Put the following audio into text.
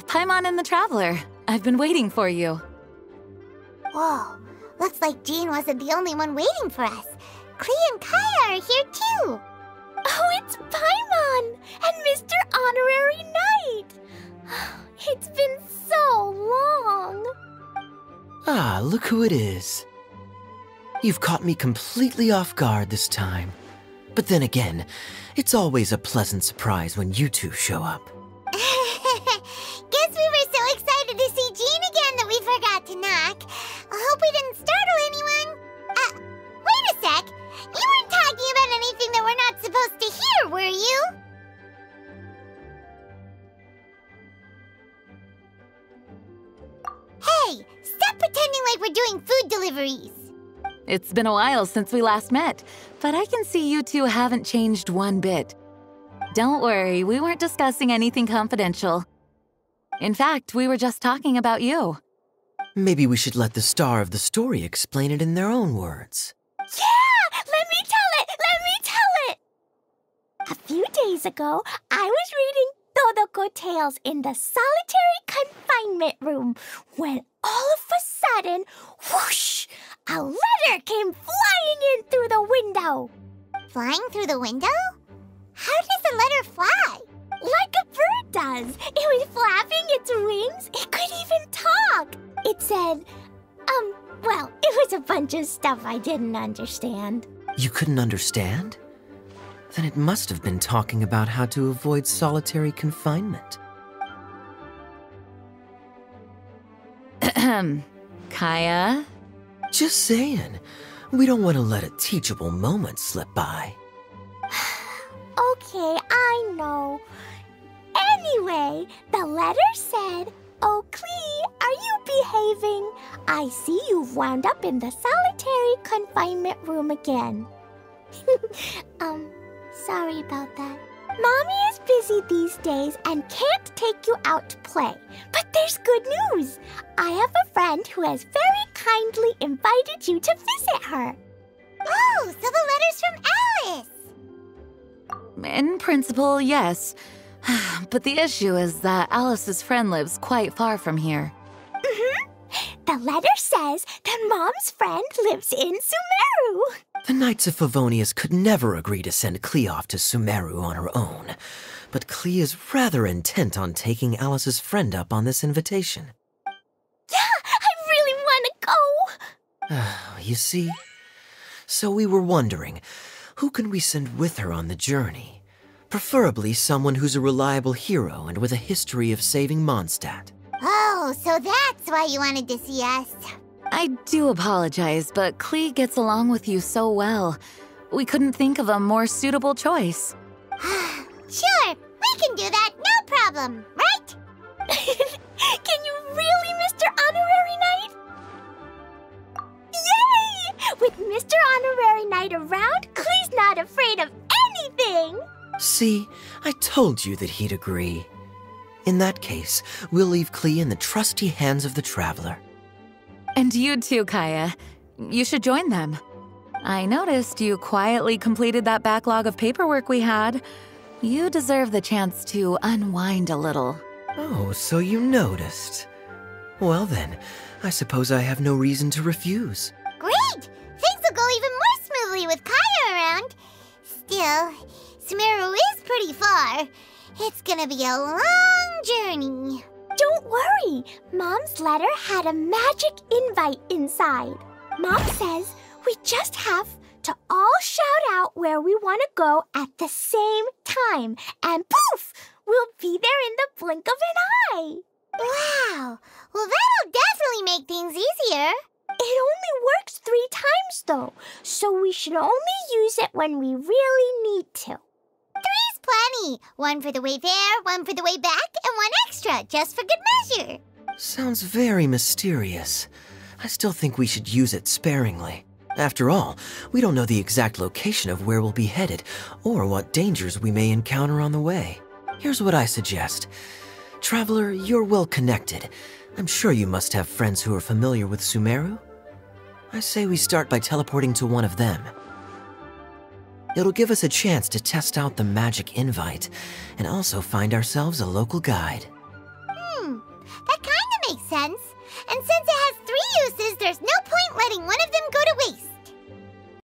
Paimon and the Traveler. I've been waiting for you. Whoa, looks like Jean wasn't the only one waiting for us. Klee and Kaeya are here too. Oh, it's Paimon and Mr. Honorary Knight. It's been so long. Ah, look who it is. You've caught me completely off guard this time. But then again, it's always a pleasant surprise when you two show up. Guess we were so excited to see Jean again that we forgot to knock. I hope we didn't startle anyone. Wait a sec. You weren't talking about anything that we're not supposed to hear, were you? Hey, stop pretending like we're doing food deliveries. It's been a while since we last met, but I can see you two haven't changed one bit. Don't worry, we weren't discussing anything confidential. In fact, we were just talking about you. Maybe we should let the star of the story explain it in their own words. Yeah! Let me tell it! Let me tell it! A few days ago, I was reading Todoko Tales in the solitary confinement room when all of a sudden, whoosh! A letter came flying in through the window. Flying through the window? How does a letter fly? Like a bird does. It was flapping its wings. It could even talk. It said, well, it was a bunch of stuff I didn't understand. You couldn't understand? Then it must have been talking about how to avoid solitary confinement. Kaeya? Just saying. We don't want to let a teachable moment slip by. Okay, I know. Anyway, the letter said, "Oh, Klee, are you behaving? I see you've wound up in the solitary confinement room again." Sorry about that. Mommy is busy these days and can't take you out to play. But there's good news. I have a friend who has very kindly invited you to visit her. Oh, so the letter's from Alice. In principle, yes. But the issue is that Alice's friend lives quite far from here. The letter says that Mom's friend lives in Sumeru. The Knights of Favonius could never agree to send Klee off to Sumeru on her own. But Klee is rather intent on taking Alice's friend up on this invitation. Yeah, I really want to go. You see? So we were wondering, who can we send with her on the journey? Preferably someone who's a reliable hero and with a history of saving Mondstadt. Oh, so that's why you wanted to see us. I do apologize, but Klee gets along with you so well. We couldn't think of a more suitable choice. Sure, we can do that, no problem, right? Can you really, Mr. Honorary Knight? Yay! With Mr. Honorary Knight around, Klee's not afraid of anything! See, I told you that he'd agree. In that case, we'll leave Klee in the trusty hands of the Traveler. And you too, Kaeya. You should join them. I noticed you quietly completed that backlog of paperwork we had. You deserve the chance to unwind a little. Oh, so you noticed. Well then, I suppose I have no reason to refuse. Great! Things will go even more smoothly with Kaeya around. Still, Sumeru is pretty far. It's gonna be a long journey. Don't worry. Mom's letter had a magic invite inside. Mom says we just have to all shout out where we want to go at the same time. And poof! We'll be there in the blink of an eye. Wow. Well, that'll definitely make things easier. It only works 3 times, though, so we should only use it when we really need to. 3's plenty. 1 for the way there, 1 for the way back, and 1 extra, just for good measure. Sounds very mysterious. I still think we should use it sparingly. After all, we don't know the exact location of where we'll be headed or what dangers we may encounter on the way. Here's what I suggest. Traveler, you're well connected. I'm sure you must have friends who are familiar with Sumeru. I say we start by teleporting to one of them. It'll give us a chance to test out the magic invite and also find ourselves a local guide. That kinda makes sense.